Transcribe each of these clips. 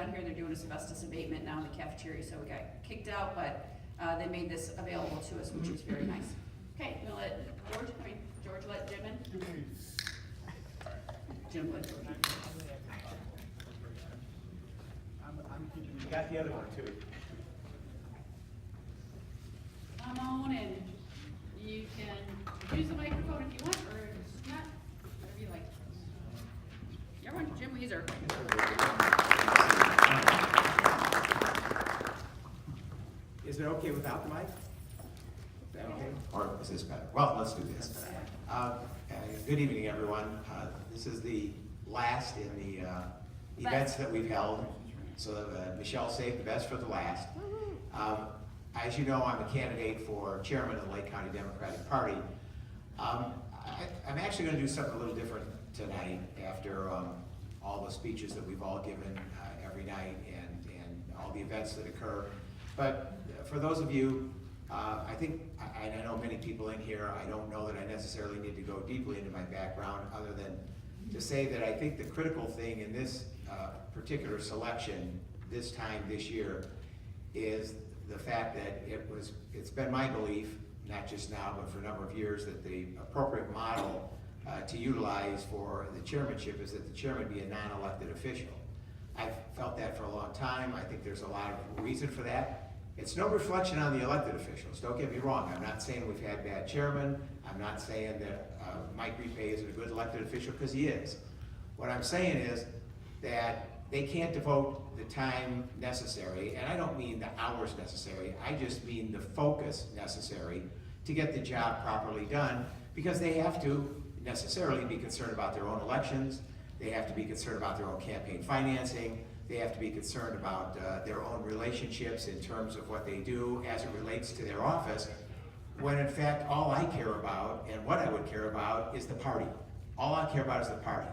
down here, they're doing asbestos abatement now in the cafeteria, so we got kicked out, but they made this available to us, which is very nice. Okay, we'll let George let Jim in? Jim let George in. You got the other one too. Come on in. You can use the microphone if you want, or not, whatever you like. Everyone, Jim Weiser. Is it okay without the mic? Is that okay? Or is this better? Well, let's do this. Good evening, everyone. This is the last in the events that we've held. So Michelle saved the best for the last. As you know, I'm a candidate for chairman of the Lake County Democratic Party. I'm actually going to do something a little different tonight after all the speeches that we've all given every night and all the events that occur. But for those of you, I think, I know many people in here, I don't know that I necessarily need to go deeply into my background other than to say that I think the critical thing in this particular selection this time this year is the fact that it's been my belief, not just now, but for a number of years, that the appropriate model to utilize for the chairmanship is that the chairman be a non-elected official. I've felt that for a long time. I think there's a lot of reason for that. It's no reflection on the elected officials. Don't get me wrong. I'm not saying we've had bad chairmen. I'm not saying that Mike Repay isn't a good elected official, because he is. What I'm saying is that they can't devote the time necessary, and I don't mean the hours necessary, I just mean the focus necessary to get the job properly done, because they have to necessarily be concerned about their own elections, they have to be concerned about their own campaign financing, they have to be concerned about their own relationships in terms of what they do as it relates to their office, when in fact all I care about and what I would care about is the party. All I care about is the party.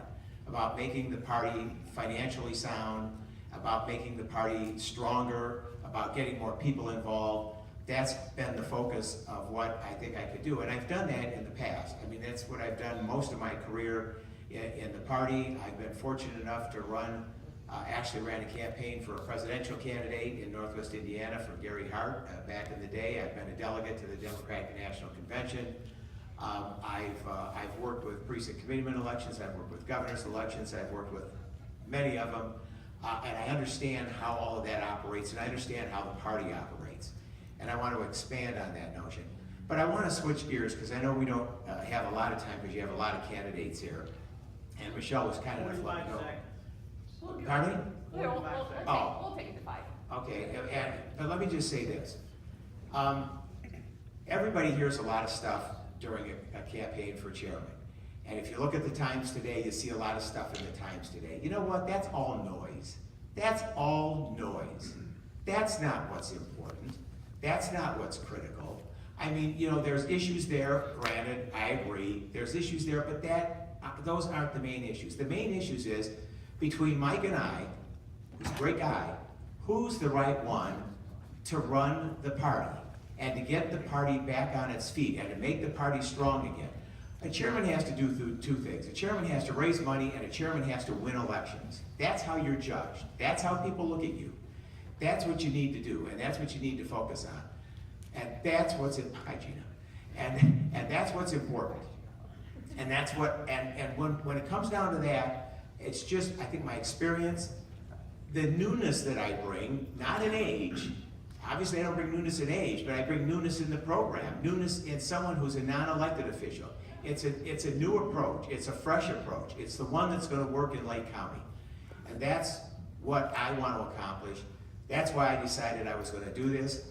About making the party financially sound, about making the party stronger, about getting more people involved. That's been the focus of what I think I could do, and I've done that in the past. I mean, that's what I've done most of my career in the party. I've been fortunate enough to actually ran a campaign for a presidential candidate in Northwest Indiana for Gary Hart back in the day. I've been a delegate to the Democratic National Convention. I've worked with precinct committeeman elections, I've worked with governor's elections, I've worked with many of them, and I understand how all of that operates, and I understand how the party operates. And I want to expand on that notion. But I want to switch gears, because I know we don't have a lot of time, because you have a lot of candidates here. And Michelle was kind enough to let me know. Pardon me? We'll take it to 5. Okay, but let me just say this. Everybody hears a lot of stuff during a campaign for chairman. And if you look at the Times today, you see a lot of stuff in the Times today. You know what? That's all noise. That's all noise. That's not what's important. That's not what's critical. I mean, you know, there's issues there, granted, I agree. There's issues there, but those aren't the main issues. The main issues is, between Mike and I, who's a great guy, who's the right one to run the party and to get the party back on its feet and to make the party strong again. A chairman has to do two things. A chairman has to raise money, and a chairman has to win elections. That's how you're judged. That's how people look at you. That's what you need to do, and that's what you need to focus on. And that's what's in hygiene. And that's what's important. And that's what, and when it comes down to that, it's just, I think, my experience, the newness that I bring, not in age. Obviously I don't bring newness in age, but I bring newness in the program, newness in someone who's a non-elected official. It's a new approach, it's a fresh approach, it's the one that's going to work in Lake County. And that's what I want to accomplish. That's why I decided I was going to do this.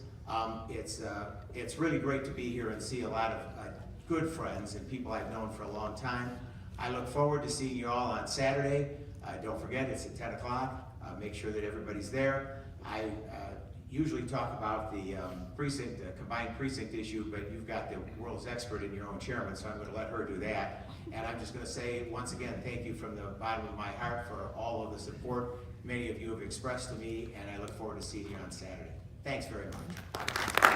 It's really great to be here and see a lot of good friends and people I've known for a long time. I look forward to seeing you all on Saturday. Don't forget, it's at 10 o'clock. Make sure that everybody's there. I usually talk about the combined precinct issue, but you've got the world's expert in your own chairman, so I'm going to let her do that. And I'm just going to say, once again, thank you from the bottom of my heart for all of the support many of you have expressed to me, and I look forward to seeing you on Saturday. Thanks very much.